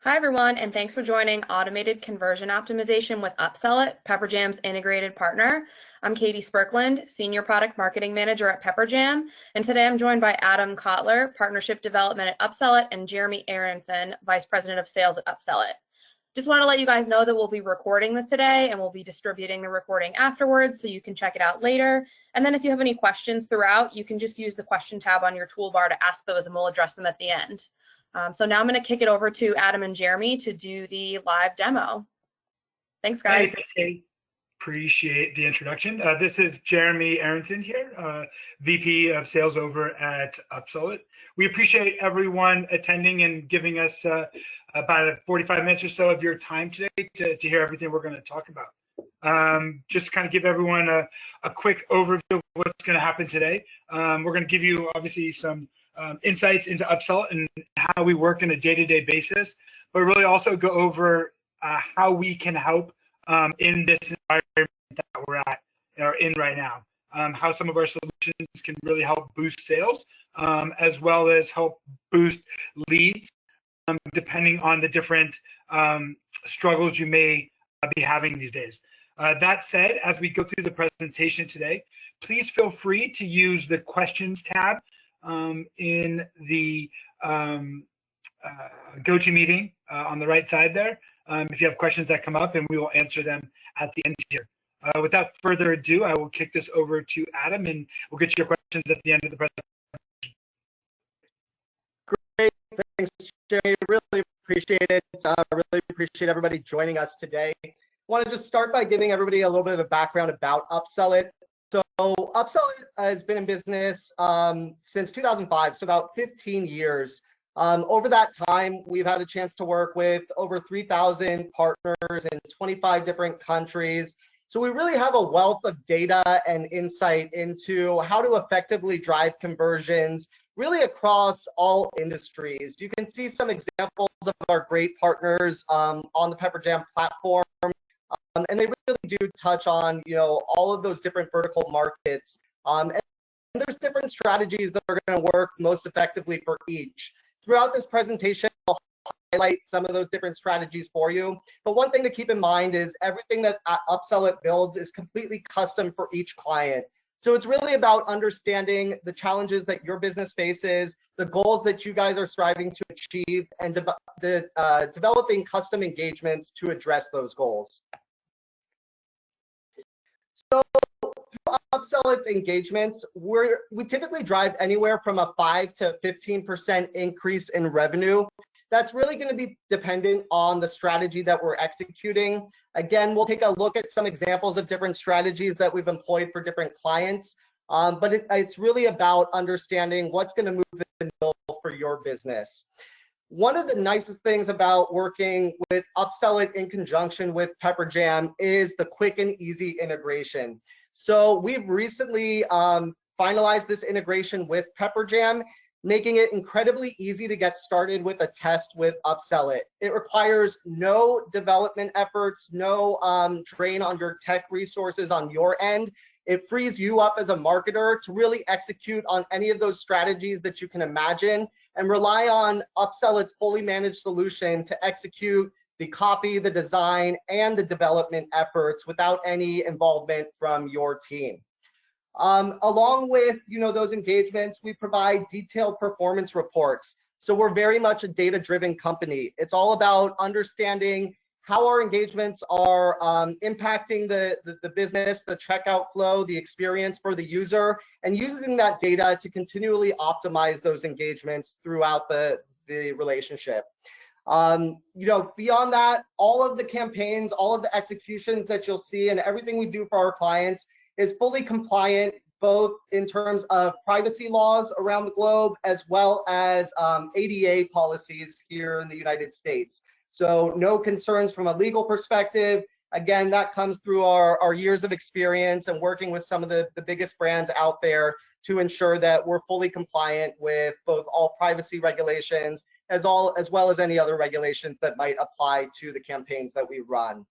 Hi, everyone, and thanks for joining Automated Conversion Optimization with UpSellit, Pepperjam's integrated partner. I'm Katie Spirkland, Senior Product Marketing Manager at Pepperjam, and today I'm joined by Adam Kotler, Partnership Development at UpSellit, and Jeremy Aronson, Vice President of Sales at UpSellit. Just want to let you guys know that we'll be recording this today, and we'll be distributing the recording afterwards, so you can check it out later. And then if you have any questions throughout, you can just use the question tab on your toolbar to ask those, and we'll address them at the end. So now I'm going to kick it over to Adam and Jeremy to do the live demo. Thanks, guys. Hey, thanks, Kate. Appreciate the introduction. This is Jeremy Aronson here, VP of Sales over at UpSellit. We appreciate everyone attending and giving us about 45 minutes or so of your time today to hear everything we're going to talk about. Just to kind of give everyone a quick overview of what's going to happen today. We're going to give you obviously some insights into UpSellit and how we work on a day-to-day basis, but really also go over how we can help in this environment that we're at or in right now. How some of our solutions can really help boost sales, as well as help boost leads, depending on the different struggles you may be having these days. That said, as we go through the presentation today, please feel free to use the questions tab in the GoToMeeting on the right side there. If you have questions that come up, and we will answer them at the end here. Without further ado, I will kick this over to Adam, and we'll get to your questions at the end of the presentation. Great, thanks, Jeremy. Really appreciate it. Really appreciate everybody joining us today. I want to just start by giving everybody a little bit of a background about UpSellit. So UpSellit has been in business since 2005, so about 15 years. Over that time, we've had a chance to work with over 3,000 partners in 25 different countries. So we really have a wealth of data and insight into how to effectively drive conversions really across all industries. You can see some examples of our great partners on the Pepperjam platform. And they really do touch on, all of those different vertical markets. And there's different strategies that are going to work most effectively for each. Throughout this presentation, I'll highlight some of those different strategies for you. But one thing to keep in mind is everything that UpSellit builds is completely custom for each client. So it's really about understanding the challenges that your business faces, the goals that you guys are striving to achieve, and developing custom engagements to address those goals. So through UpSellit's engagements, we typically drive anywhere from a 5 to 15% increase in revenue. That's really going to be dependent on the strategy that we're executing. Again, we'll take a look at some examples of different strategies that we've employed for different clients, but it's really about understanding what's going to move the needle for your business. One of the nicest things about working with UpSellit in conjunction with Pepperjam is the quick and easy integration. So we've recently finalized this integration with Pepperjam, making it incredibly easy to get started with a test with UpSellit. It requires no development efforts, no drain on your tech resources on your end. It frees you up as a marketer to really execute on any of those strategies that you can imagine and rely on UpSellit's fully managed solution to execute the copy, the design, and the development efforts without any involvement from your team. Along with those engagements, we provide detailed performance reports. So we're very much a data-driven company. It's all about understanding how our engagements are impacting the business, the checkout flow, the experience for the user, and using that data to continually optimize those engagements throughout the relationship. Beyond that, all of the campaigns, all of the executions that you'll see and everything we do for our clients is fully compliant, both in terms of privacy laws around the globe, as well as ADA policies here in the United States. So no concerns from a legal perspective. Again, that comes through our years of experience and working with some of the biggest brands out there to ensure that we're fully compliant with both all privacy regulations as well as any other regulations that might apply to the campaigns that we run.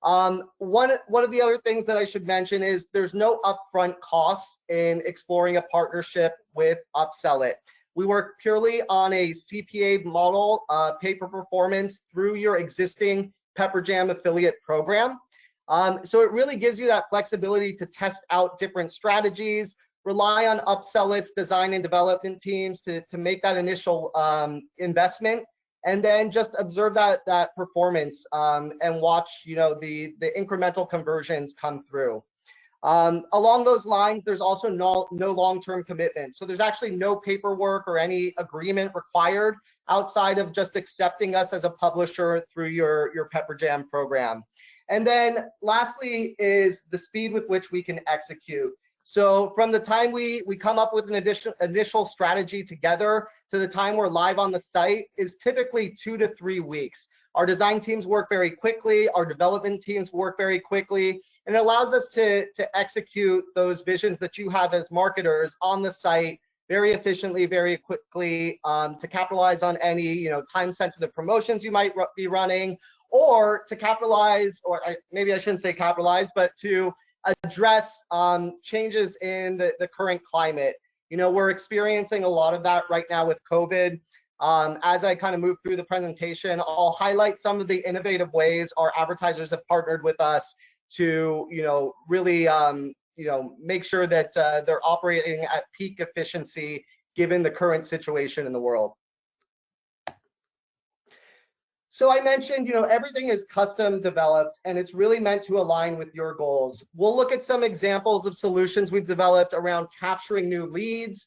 One of the other things that I should mention is there's no upfront costs in exploring a partnership with UpSellit. We work purely on a CPA model, pay per performance through your existing Pepperjam affiliate program. So it really gives you that flexibility to test out different strategies, rely on UpSellit's design and development teams to make that initial investment, and then just observe that performance and watch, the incremental conversions come through. Along those lines, there's also no long-term commitment. So there's actually no paperwork or any agreement required outside of just accepting us as a publisher through your Pepperjam program. And then lastly is the speed with which we can execute. So from the time we come up with an initial strategy together to the time we're live on the site is typically 2 to 3 weeks. Our design teams work very quickly, our development teams work very quickly, and it allows us to execute those visions that you have as marketers on the site very efficiently, very quickly, to capitalize on any time-sensitive promotions you might be running, or to capitalize, or maybe I shouldn't say capitalize, but to address changes in the current climate. We're experiencing a lot of that right now with COVID. As I kind of move through the presentation, I'll highlight some of the innovative ways our advertisers have partnered with us to, really, make sure that they're operating at peak efficiency given the current situation in the world. So I mentioned, everything is custom developed and it's really meant to align with your goals. We'll look at some examples of solutions we've developed around capturing new leads,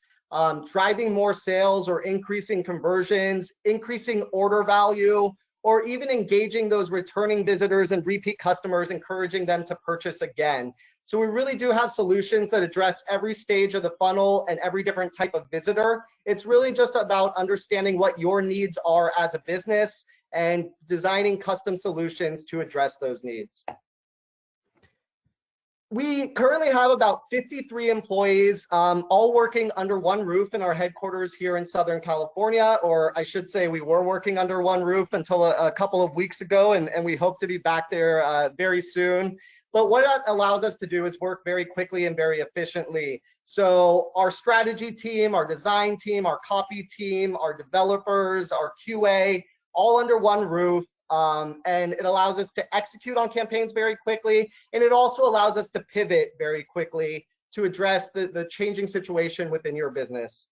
driving more sales or increasing conversions, increasing order value, or even engaging those returning visitors and repeat customers, encouraging them to purchase again. So we really do have solutions that address every stage of the funnel and every different type of visitor. It's really just about understanding what your needs are as a business and designing custom solutions to address those needs. We currently have about 53 employees, all working under one roof in our headquarters here in Southern California, or I should say we were working under one roof until a couple of weeks ago, and we hope to be back there very soon. But what that allows us to do is work very quickly and very efficiently. So our strategy team, our design team, our copy team, our developers, our QA, all under one roof. And it allows us to execute on campaigns very quickly, and it also allows us to pivot very quickly to address the changing situation within your business.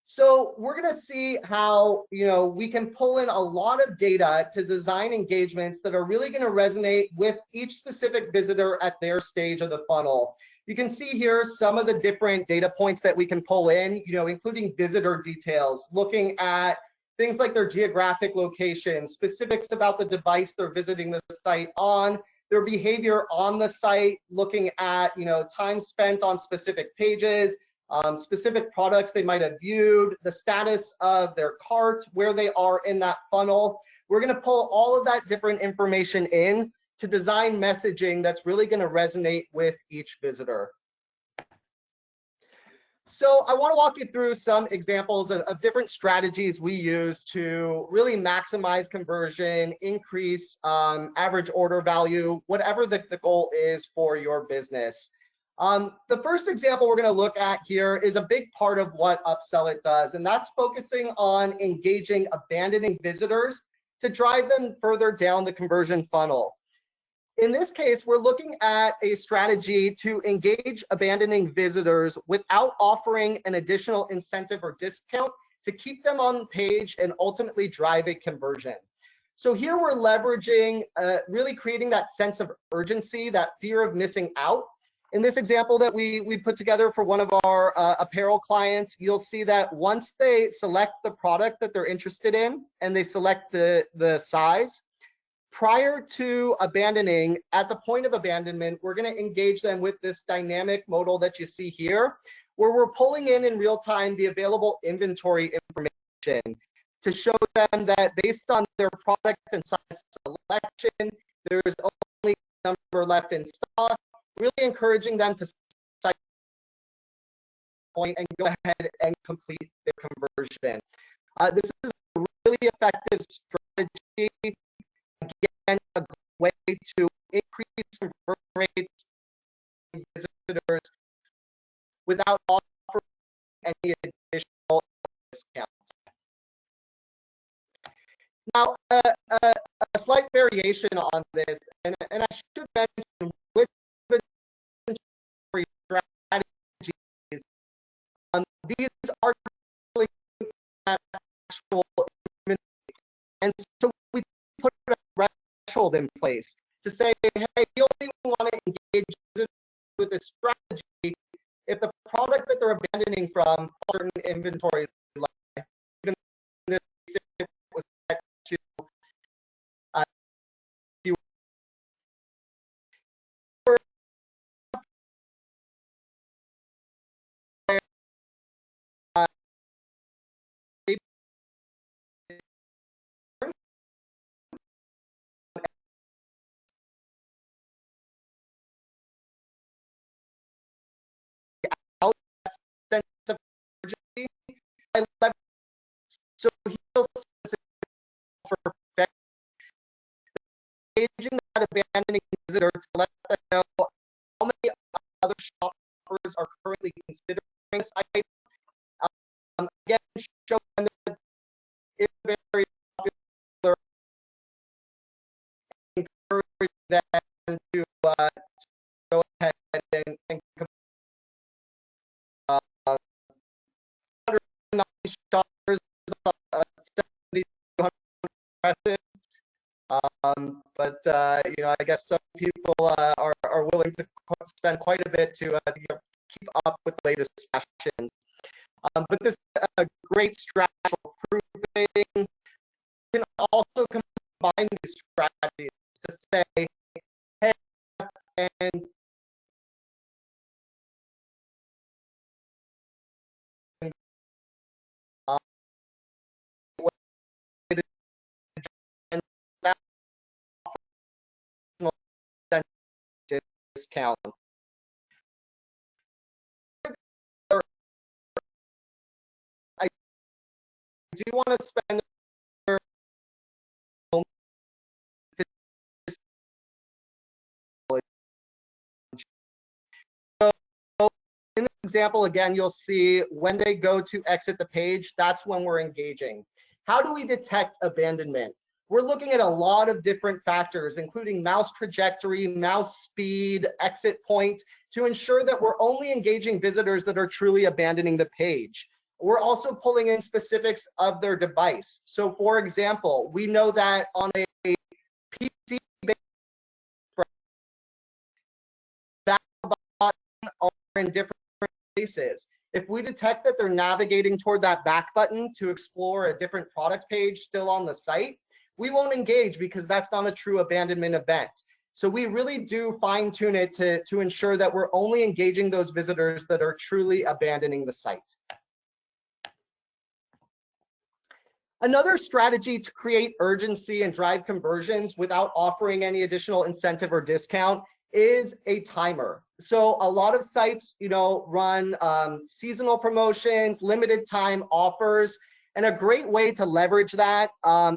So we're going to see how we can pull in a lot of data to design engagements that are really going to resonate with each specific visitor at their stage of the funnel. You can see here some of the different data points that we can pull in, including visitor details, looking at things like their geographic location, specifics about the device they're visiting the site on, their behavior on the site, looking at time spent on specific pages, specific products they might have viewed, the status of their cart, where they are in that funnel. We're going to pull all of that different information in to design messaging that's really going to resonate with each visitor. So I want to walk you through some examples of different strategies we use to really maximize conversion, increase average order value, whatever the goal is for your business. The first example we're going to look at here is a big part of what UpSellit does, and that's focusing on engaging abandoning visitors to drive them further down the conversion funnel. In this case, we're looking at a strategy to engage abandoning visitors without offering an additional incentive or discount to keep them on page and ultimately drive a conversion. So here we're leveraging, really creating that sense of urgency, that fear of missing out. In this example that we put together for one of our apparel clients, you'll see that once they select the product that they're interested in and they select the size, prior to abandoning, at the point of abandonment, we're going to engage them with this dynamic modal that you see here, where we're pulling in real time the available inventory information to show them that based on their product and size selection, there's only a number left in stock, really encouraging them to site point and go ahead and complete their conversion. This is a really effective strategy. Again, a way to increase conversion rates in visitors without offering any additional discounts. Now, a slight variation on this, and I should mention with inventory strategies, these are really actual inventory, and so we put a threshold in place to say, hey, we only want to engage with this strategy if the product that they're abandoning from certain inventory, like even this was set to sense of urgency. So he feels for engaging that abandoning visitor to let them know how many other shoppers are currently considering this item. Again, show them that it's very popular, encourage them to go ahead and shoppers, 7,200 impressive. But you know, I guess some people are willing to spend quite a bit to keep up with the latest fashions. But this is a great strategy for proving. You can also combine these strategies to say, hey, and discount. I do want to spend so in this example, again, you'll see when they go to exit the page, that's when we're engaging. How do we detect abandonment? We're looking at a lot of different factors, including mouse trajectory, mouse speed, exit point, to ensure that we're only engaging visitors that are truly abandoning the page. We're also pulling in specifics of their device. So for example, we know that on a PC back button are in different places. If we detect that they're navigating toward that back button to explore a different product page still on the site, we won't engage because that's not a true abandonment event. So we really do fine tune it to ensure that we're only engaging those visitors that are truly abandoning the site. Another strategy to create urgency and drive conversions without offering any additional incentive or discount is a timer. So a lot of sites, you know, run seasonal promotions, limited time offers, and a great way to leverage that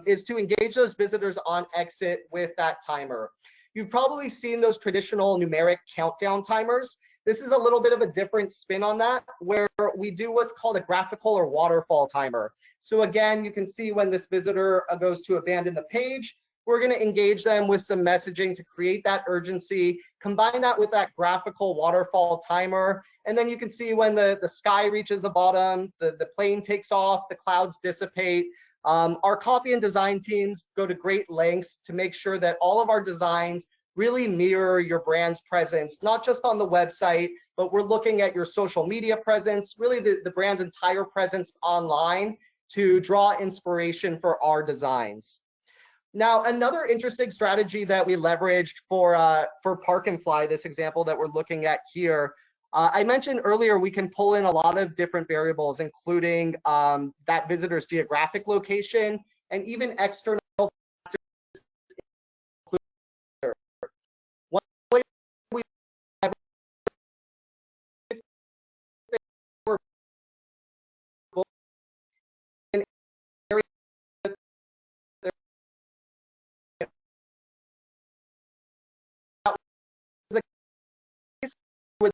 is to engage those visitors on exit with that timer. You've probably seen those traditional numeric countdown timers. This is a little bit of a different spin on that, where we do what's called a graphical or waterfall timer. So again, you can see when this visitor goes to abandon the page, we're going to engage them with some messaging to create that urgency, combine that with that graphical waterfall timer, and then you can see when the sky reaches the bottom, the plane takes off, the clouds dissipate. Our copy and design teams go to great lengths to make sure that all of our designs really mirror your brand's presence, not just on the website, but we're looking at your social media presence, really the brand's entire presence online to draw inspiration for our designs. Now, another interesting strategy that we leveraged for Park and Fly, this example that we're looking at here, I mentioned earlier we can pull in a lot of different variables, including that visitor's geographic location and even external factors. One way we in areas that the case with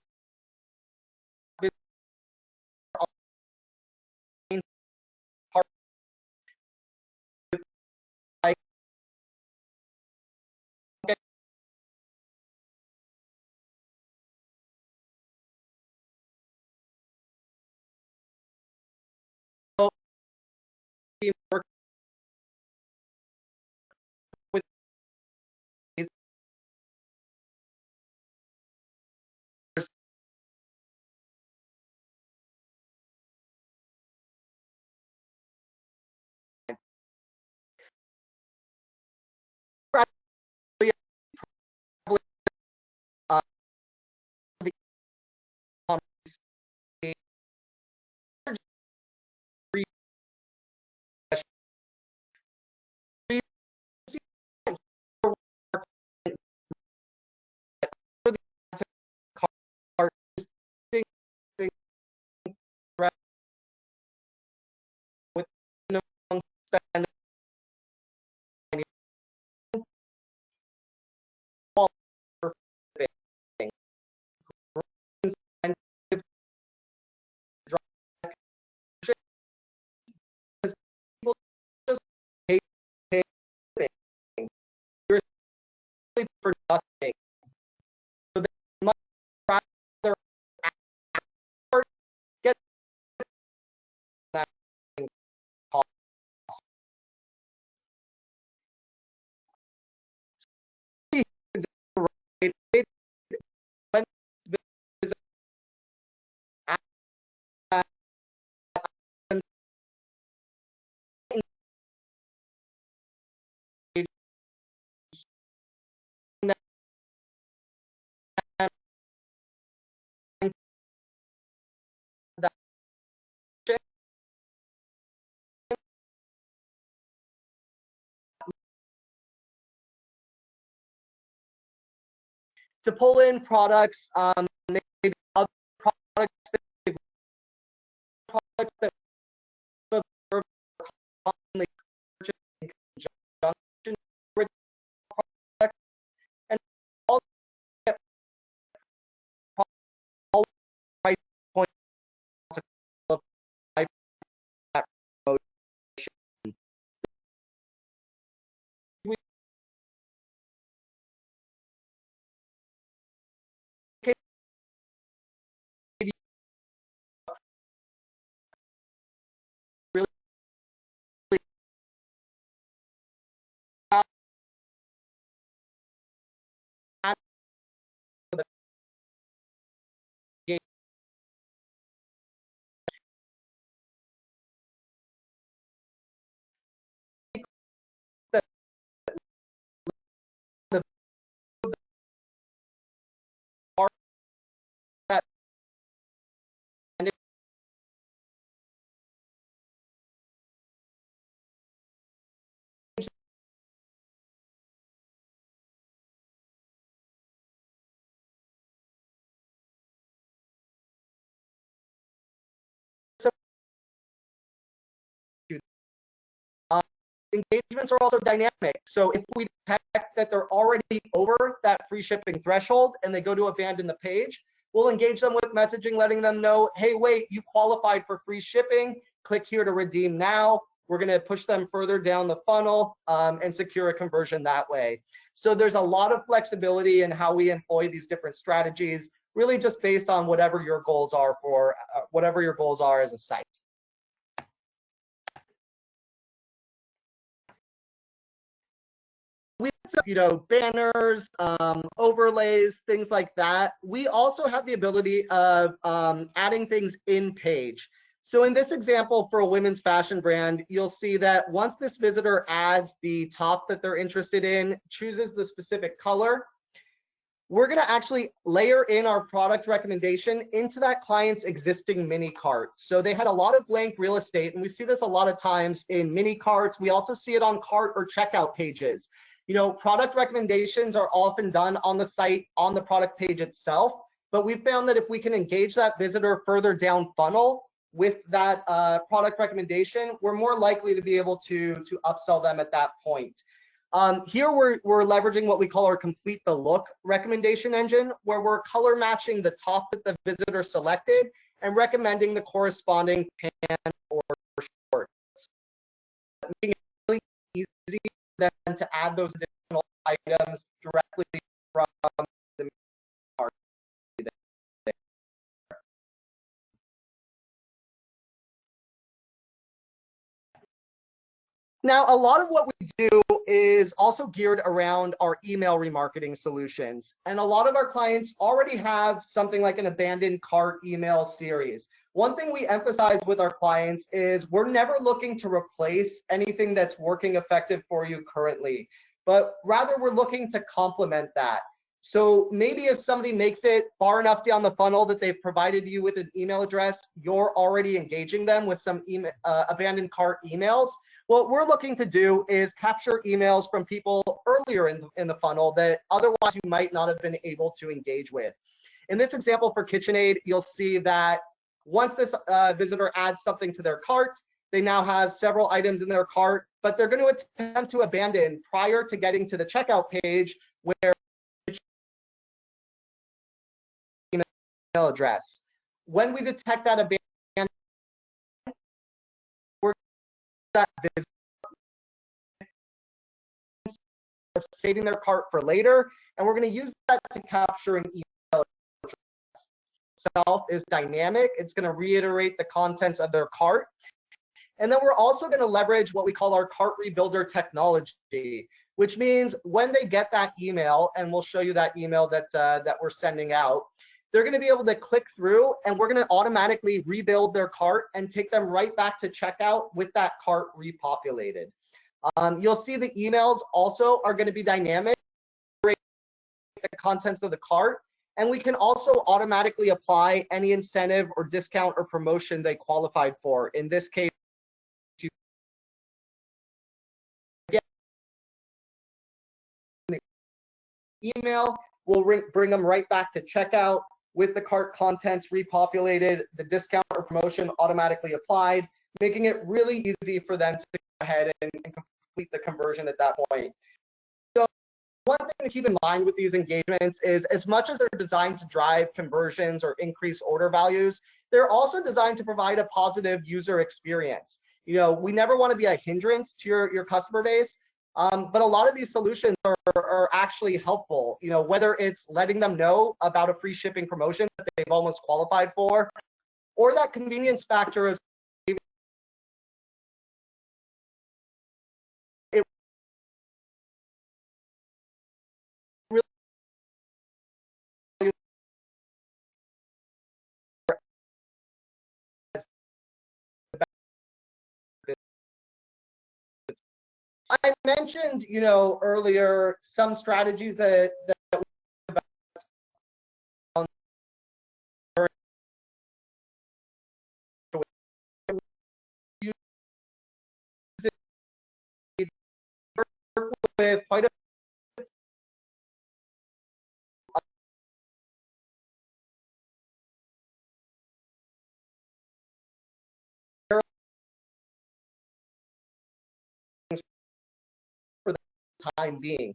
to pull in products, maybe other products that are commonly purchased in conjunction with products, and all get all price points to qualify for that promotion. We really add to the game that the bar that and engagements are also dynamic. So if we detect that they're already over that free shipping threshold and they go to abandon the page, we'll engage them with messaging, letting them know, hey, wait, you qualified for free shipping. Click here to redeem now. We're going to push them further down the funnel and secure a conversion that way. So there's a lot of flexibility in how we employ these different strategies, really just based on whatever your goals are for whatever your goals are as a site. We have, banners, overlays, things like that. We also have the ability of adding things in page. So in this example for a women's fashion brand, you'll see that once this visitor adds the top that they're interested in, chooses the specific color, we're going to actually layer in our product recommendation into that client's existing mini cart. So they had a lot of blank real estate, and we see this a lot of times in mini carts. We also see it on cart or checkout pages. Product recommendations are often done on the site, on the product page itself, but we found that if we can engage that visitor further down funnel with that product recommendation, we're more likely to be able to upsell them at that point. Here we're leveraging what we call our complete the look recommendation engine, where we're color matching the top that the visitor selected and recommending the corresponding pants or shorts. Making it really easy for them to add those additional items directly from the cart. Now, a lot of what we do is also geared around our email remarketing solutions. And a lot of our clients already have something like an abandoned cart email series. One thing we emphasize with our clients is we're never looking to replace anything that's working effective for you currently, but rather we're looking to complement that. So maybe if somebody makes it far enough down the funnel that they've provided you with an email address, you're already engaging them with some abandoned cart emails. What we're looking to do is capture emails from people earlier in the funnel that otherwise you might not have been able to engage with. In this example for KitchenAid, you'll see that once this visitor adds something to their cart, they now have several items in their cart, but they're going to attempt to abandon prior to getting to the checkout page where email address. When we detect that abandonment, we're that visitor saving their cart for later, and we're going to use that to capture an email address. Itself is dynamic. It's going to reiterate the contents of their cart. And then we're also going to leverage what we call our cart rebuilder technology, which means when they get that email, and we'll show you that email that we're sending out, they're going to be able to click through, and we're going to automatically rebuild their cart and take them right back to checkout with that cart repopulated. You'll see the emails also are going to be dynamic, the contents of the cart, and we can also automatically apply any incentive or discount or promotion they qualified for. In this case, email, We'll bring them right back to checkout with the cart contents repopulated, the discount or promotion automatically applied, making it really easy for them to go ahead and complete the conversion at that point. So one thing to keep in mind with these engagements is, as much as they're designed to drive conversions or increase order values, they're also designed to provide a positive user experience. We never want to be a hindrance to your customer base, but a lot of these solutions are actually helpful. Whether it's letting them know about a free shipping promotion that they've almost qualified for, or that convenience factor of I mentioned, earlier some strategies that with quite a for the time being.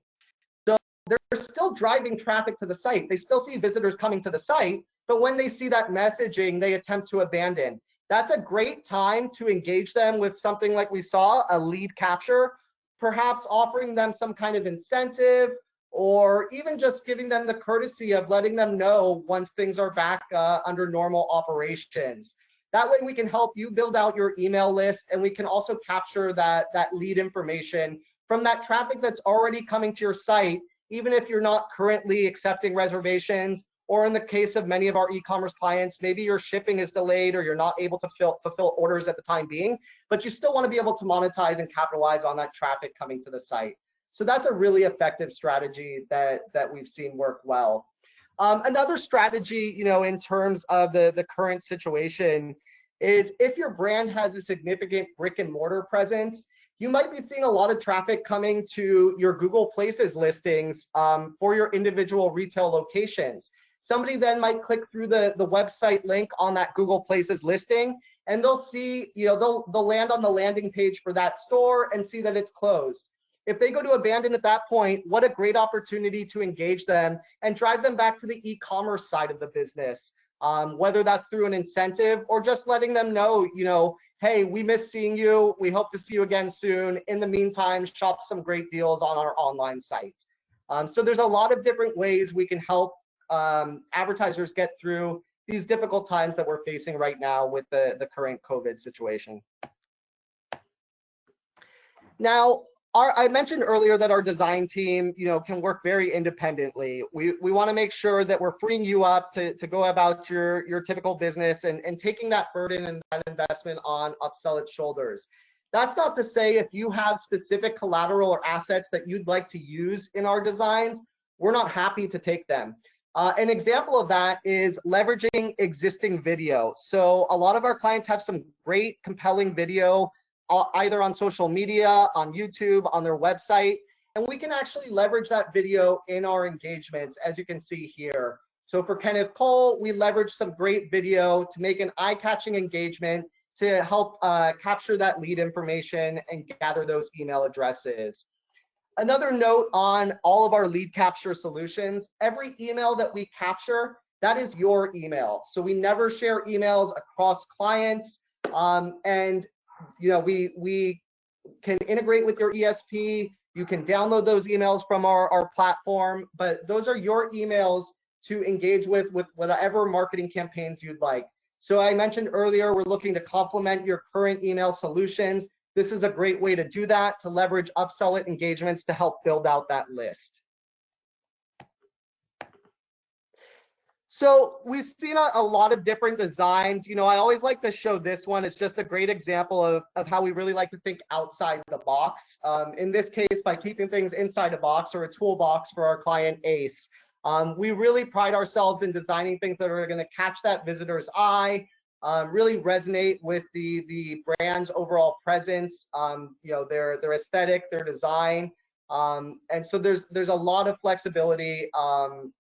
So they're still driving traffic to the site. They still see visitors coming to the site, but when they see that messaging, they attempt to abandon. That's a great time to engage them with something like we saw, a lead capture, perhaps offering them some kind of incentive, or even just giving them the courtesy of letting them know once things are back under normal operations. That way we can help you build out your email list, and we can also capture that lead information from that traffic that's already coming to your site, even if you're not currently accepting reservations, or in the case of many of our e-commerce clients, maybe your shipping is delayed or you're not able to fulfill orders at the time being, but you still want to be able to monetize and capitalize on that traffic coming to the site. So that's a really effective strategy that we've seen work well. Another strategy, in terms of the current situation, is if your brand has a significant brick and mortar presence, you might be seeing a lot of traffic coming to your Google Places listings for your individual retail locations. Somebody then might click through the website link on that Google Places listing, and they'll see, they'll land on the landing page for that store and see that it's closed. If they go to abandon at that point, what a great opportunity to engage them and drive them back to the e-commerce side of the business, whether that's through an incentive or just letting them know, hey, we miss seeing you. We hope to see you again soon. In the meantime, shop some great deals on our online site. So there's a lot of different ways we can help advertisers get through these difficult times that we're facing right now with the current COVID situation. Now, I mentioned earlier that our design team, can work very independently. We want to make sure that we're freeing you up to go about your typical business and taking that burden and that investment on UpSellit's shoulders. That's not to say if you have specific collateral or assets that you'd like to use in our designs, we're not happy to take them. An example of that is leveraging existing video. So a lot of our clients have some great, compelling video either on social media, on YouTube, on their website, and we can actually leverage that video in our engagements, as you can see here. So for Kenneth Cole, we leverage some great video to make an eye-catching engagement to help capture that lead information and gather those email addresses. Another note on all of our lead capture solutions, every email that we capture, that is your email. So we never share emails across clients, and we can integrate with your ESP. You can download those emails from our platform, but those are your emails to engage with whatever marketing campaigns you'd like. So I mentioned earlier, we're looking to complement your current email solutions. This is a great way to do that, to leverage UpSellit engagements to help build out that list. So we've seen a lot of different designs. I always like to show this one. It's just a great example of how we really like to think outside the box. In this case, by keeping things inside a box or a toolbox for our client ACE. We really pride ourselves in designing things that are going to catch that visitor's eye, really resonate with the brand's overall presence, their aesthetic, their design. And so there's a lot of flexibility,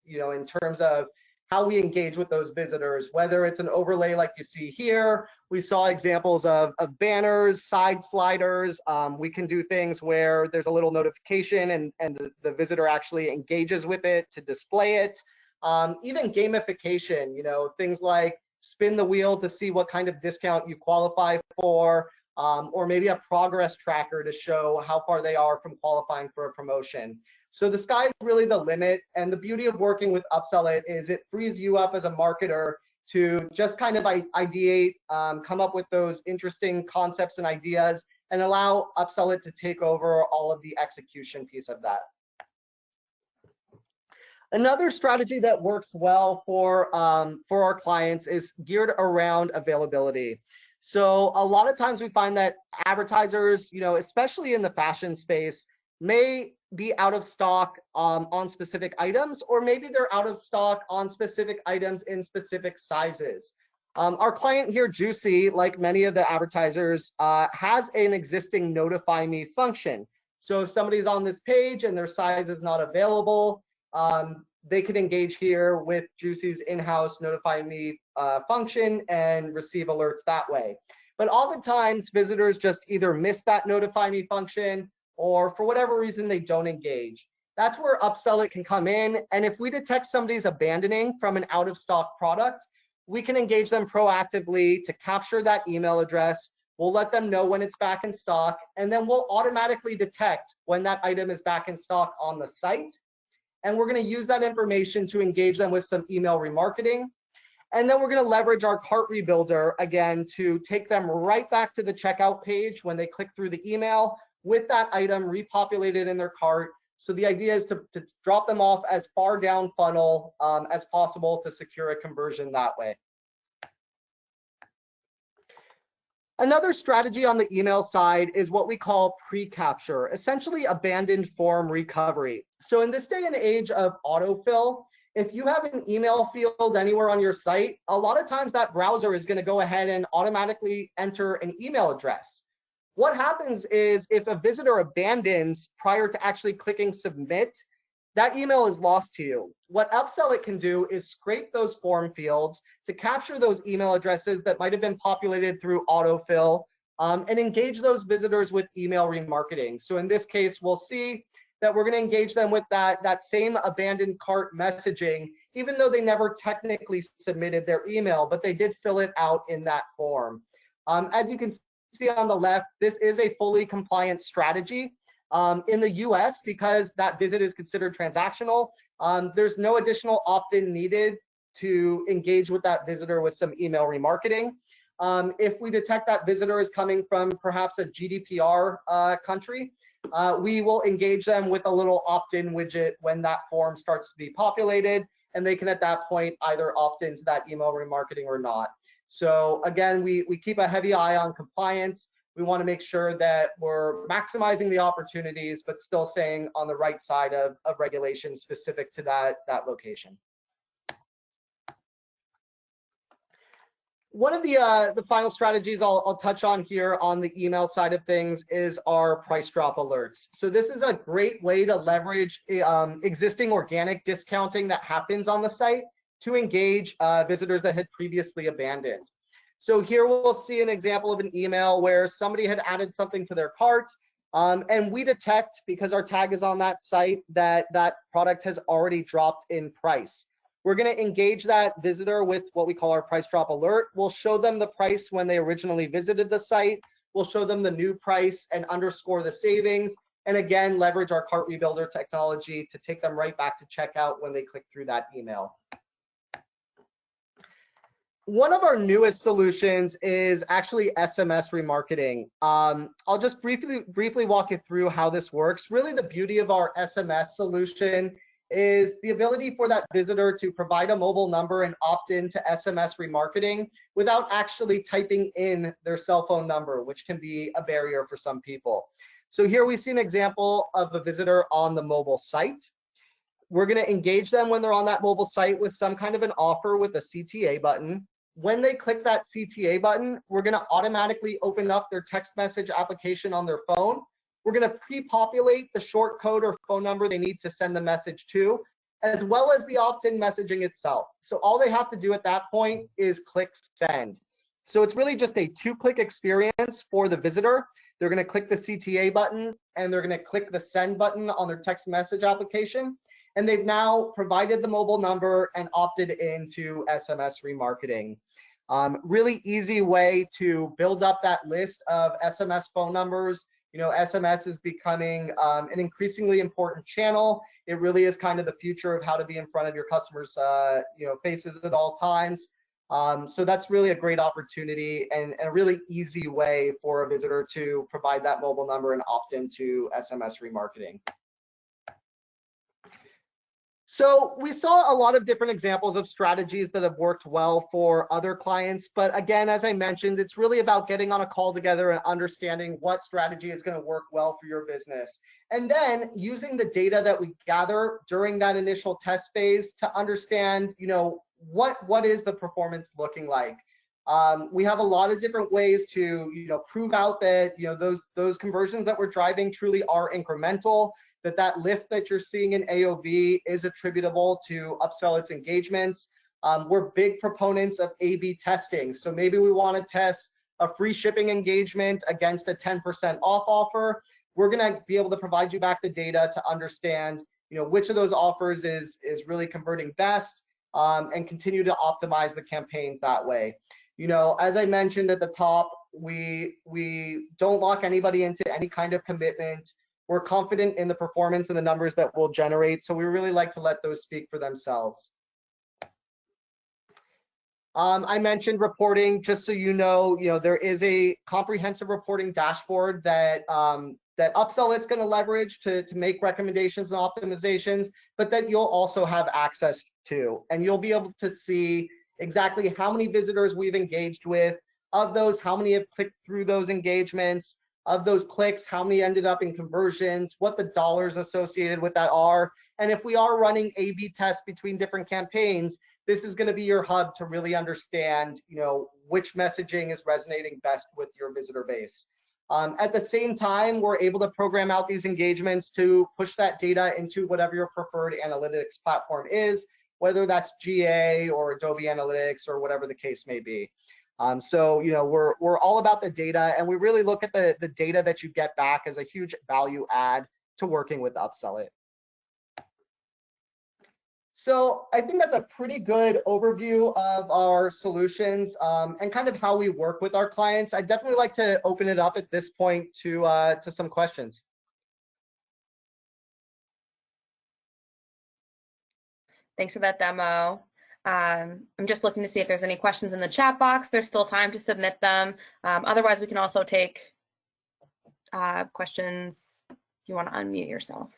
in terms of how we engage with those visitors, whether it's an overlay like you see here. We saw examples of banners, side sliders. We can do things where there's a little notification and the visitor actually engages with it to display it. Even gamification, things like spin the wheel to see what kind of discount you qualify for, or maybe a progress tracker to show how far they are from qualifying for a promotion. So the sky is really the limit. And the beauty of working with UpSellit is it frees you up as a marketer to just kind of ideate, come up with those interesting concepts and ideas, and allow UpSellit to take over all of the execution piece of that. Another strategy that works well for our clients is geared around availability. So a lot of times we find that advertisers, especially in the fashion space, may be out of stock on specific items, or maybe they're out of stock on specific items in specific sizes. Our client here, Juicy, like many of the advertisers, has an existing notify me function. So if somebody's on this page and their size is not available, they can engage here with Juicy's in-house notify me function and receive alerts that way. But oftentimes visitors just either miss that notify me function, or for whatever reason they don't engage. That's where UpSellit can come in. And if we detect somebody's abandoning from an out of stock product, we can engage them proactively to capture that email address. We'll let them know when it's back in stock, and then we'll automatically detect when that item is back in stock on the site. And we're going to use that information to engage them with some email remarketing. And then we're going to leverage our cart rebuilder again to take them right back to the checkout page when they click through the email with that item repopulated in their cart. So the idea is to drop them off as far down funnel as possible to secure a conversion that way. Another strategy on the email side is what we call pre-capture, essentially abandoned form recovery. So in this day and age of autofill, if you have an email field anywhere on your site, a lot of times that browser is going to go ahead and automatically enter an email address. What happens is if a visitor abandons prior to actually clicking submit, that email is lost to you. What UpSellit can do is scrape those form fields to capture those email addresses that might have been populated through autofill, and engage those visitors with email remarketing. So in this case, we'll see that we're going to engage them with that same abandoned cart messaging, even though they never technically submitted their email, but they did fill it out in that form. As you can see on the left, this is a fully compliant strategy. In the US, because that visit is considered transactional, there's no additional opt-in needed to engage with that visitor with some email remarketing. If we detect that visitor is coming from perhaps a GDPR country, we will engage them with a little opt-in widget when that form starts to be populated, and they can at that point either opt into that email remarketing or not. So again, we keep a heavy eye on compliance. We want to make sure that we're maximizing the opportunities, but still staying on the right side of regulations specific to that location. One of the final strategies I'll touch on here on the email side of things is our price drop alerts. So this is a great way to leverage existing organic discounting that happens on the site to engage visitors that had previously abandoned. So here we'll see an example of an email where somebody had added something to their cart, and we detect, because our tag is on that site, that that product has already dropped in price. We're going to engage that visitor with what we call our price drop alert. We'll show them the price when they originally visited the site. We'll show them the new price and underscore the savings, and again, leverage our cart rebuilder technology to take them right back to checkout when they click through that email. One of our newest solutions is actually SMS remarketing. I'll just briefly walk you through how this works. Really, the beauty of our SMS solution is the ability for that visitor to provide a mobile number and opt in to SMS remarketing without actually typing in their cell phone number, which can be a barrier for some people. So here we see an example of a visitor on the mobile site. We're going to engage them when they're on that mobile site with some kind of an offer with a CTA button. When they click that CTA button, we're going to automatically open up their text message application on their phone. we're going to pre-populate the short code or phone number they need to send the message to, as well as the opt-in messaging itself. So all they have to do at that point is click send. So it's really just a 2-click experience for the visitor. They're going to click the CTA button and they're going to click the send button on their text message application. And they've now provided the mobile number and opted into SMS remarketing. Really easy way to build up that list of SMS phone numbers. SMS is becoming an increasingly important channel. It really is kind of the future of how to be in front of your customers' faces at all times. So that's really a great opportunity and a really easy way for a visitor to provide that mobile number and opt into SMS remarketing. So we saw a lot of different examples of strategies that have worked well for other clients. But again, as I mentioned, it's really about getting on a call together and understanding what strategy is going to work well for your business. And then using the data that we gather during that initial test phase to understand, what is the performance looking like. We have a lot of different ways to, prove out that, those conversions that we're driving truly are incremental, that lift that you're seeing in AOV is attributable to UpSellit's engagements. We're big proponents of A/B testing. So maybe we want to test a free shipping engagement against a 10% off offer. We're going to be able to provide you back the data to understand, which of those offers is really converting best, and continue to optimize the campaigns that way. As I mentioned at the top, we don't lock anybody into any kind of commitment. We're confident in the performance and the numbers that we'll generate, so we really like to let those speak for themselves. I mentioned reporting, just so you know, there is a comprehensive reporting dashboard that UpSellit's going to leverage to make recommendations and optimizations, but that you'll also have access to. And you'll be able to see exactly how many visitors we've engaged with. Of those, how many have clicked through those engagements. Of those clicks, how many ended up in conversions, what the dollars associated with that are. And if we are running A/B tests between different campaigns, this is going to be your hub to really understand, which messaging is resonating best with your visitor base. At the same time, we're able to program out these engagements to push that data into whatever your preferred analytics platform is, whether that's GA or Adobe Analytics or whatever the case may be. So, we're all about the data, and we really look at the data that you get back as a huge value add to working with UpSellit. So I think that's a pretty good overview of our solutions and kind of how we work with our clients. I'd definitely like to open it up at this point to some questions. Thanks for that demo. I'm just looking to see if there's any questions in the chat box. There's still time to submit them. Otherwise, we can also take questions if you want to unmute yourself.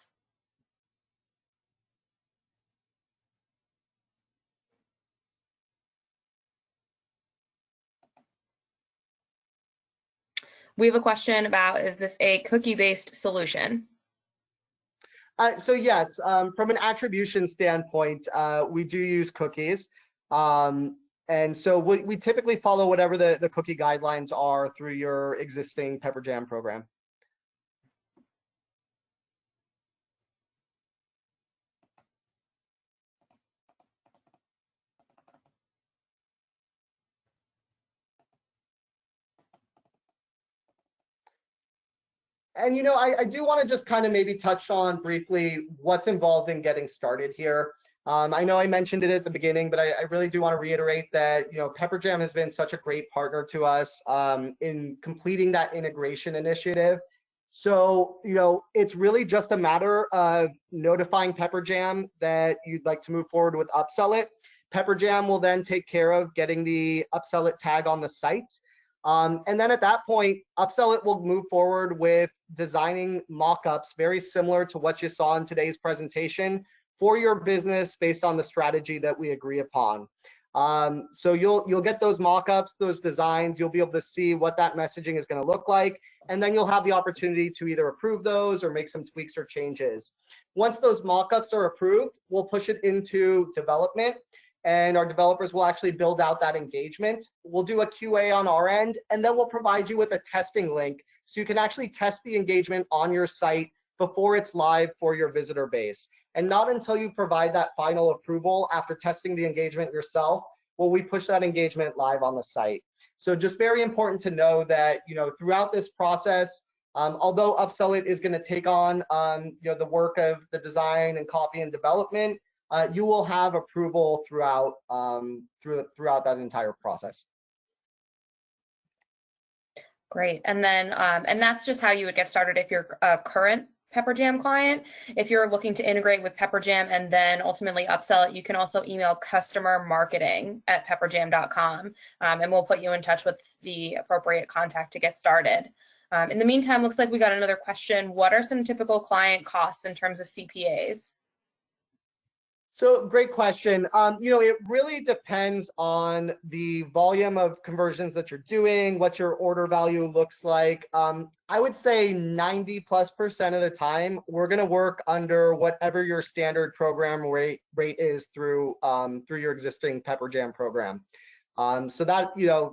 We have a question about, is this a cookie-based solution? So yes, from an attribution standpoint, we do use cookies. And so we typically follow whatever the cookie guidelines are through your existing Pepperjam program. And I do want to just kind of maybe touch on briefly what's involved in getting started here. I know I mentioned it at the beginning, but I really do want to reiterate that Pepperjam has been such a great partner to us in completing that integration initiative. So it's really just a matter of notifying Pepperjam that you'd like to move forward with UpSellit. Pepperjam will then take care of getting the UpSellit tag on the site. And then at that point, UpSellit will move forward with designing mock-ups very similar to what you saw in today's presentation for your business based on the strategy that we agree upon. So you'll get those mock-ups, those designs, you'll be able to see what that messaging is going to look like, and then you'll have the opportunity to either approve those or make some tweaks or changes. Once those mock-ups are approved, we'll push it into development. and our developers will actually build out that engagement. We'll do a QA on our end, and then we'll provide you with a testing link so you can actually test the engagement on your site before it's live for your visitor base. And not until you provide that final approval after testing the engagement yourself will we push that engagement live on the site. So just very important to know that, throughout this process, although UpSellit is going to take on, the work of the design and copy and development, you will have approval throughout that entire process. Great. And then, and that's just how you would get started if you're a current Pepperjam client. If you're looking to integrate with Pepperjam and then ultimately upsell it, you can also email customermarketing@pepperjam.com, and we'll put you in touch with the appropriate contact to get started. In the meantime, looks like we got another question. What are some typical client costs in terms of CPAs? So great question. It really depends on the volume of conversions that you're doing, what your order value looks like. I would say 90+% of the time, we're going to work under whatever your standard program rate is through your existing Pepperjam program. So that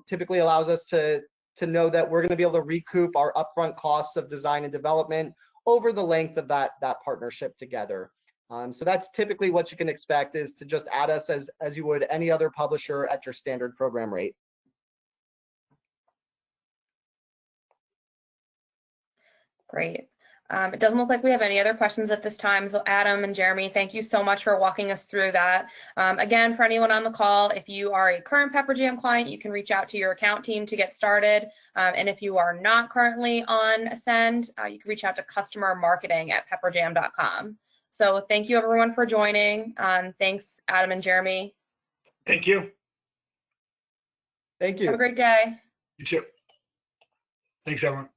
typically allows us to know that we're going to be able to recoup our upfront costs of design and development over the length of that partnership together. So that's typically what you can expect, is to just add us as you would any other publisher at your standard program rate. Great. It doesn't look like we have any other questions at this time. So Adam and Jeremy, thank you so much for walking us through that. Again, for anyone on the call, if you are a current Pepperjam client, you can reach out to your account team to get started. And if you are not currently on Ascend, you can reach out to customermarketing@pepperjam.com. So thank you everyone for joining. Thanks, Adam and Jeremy. Thank you. Thank you. Have a great day. You too. Thanks, everyone.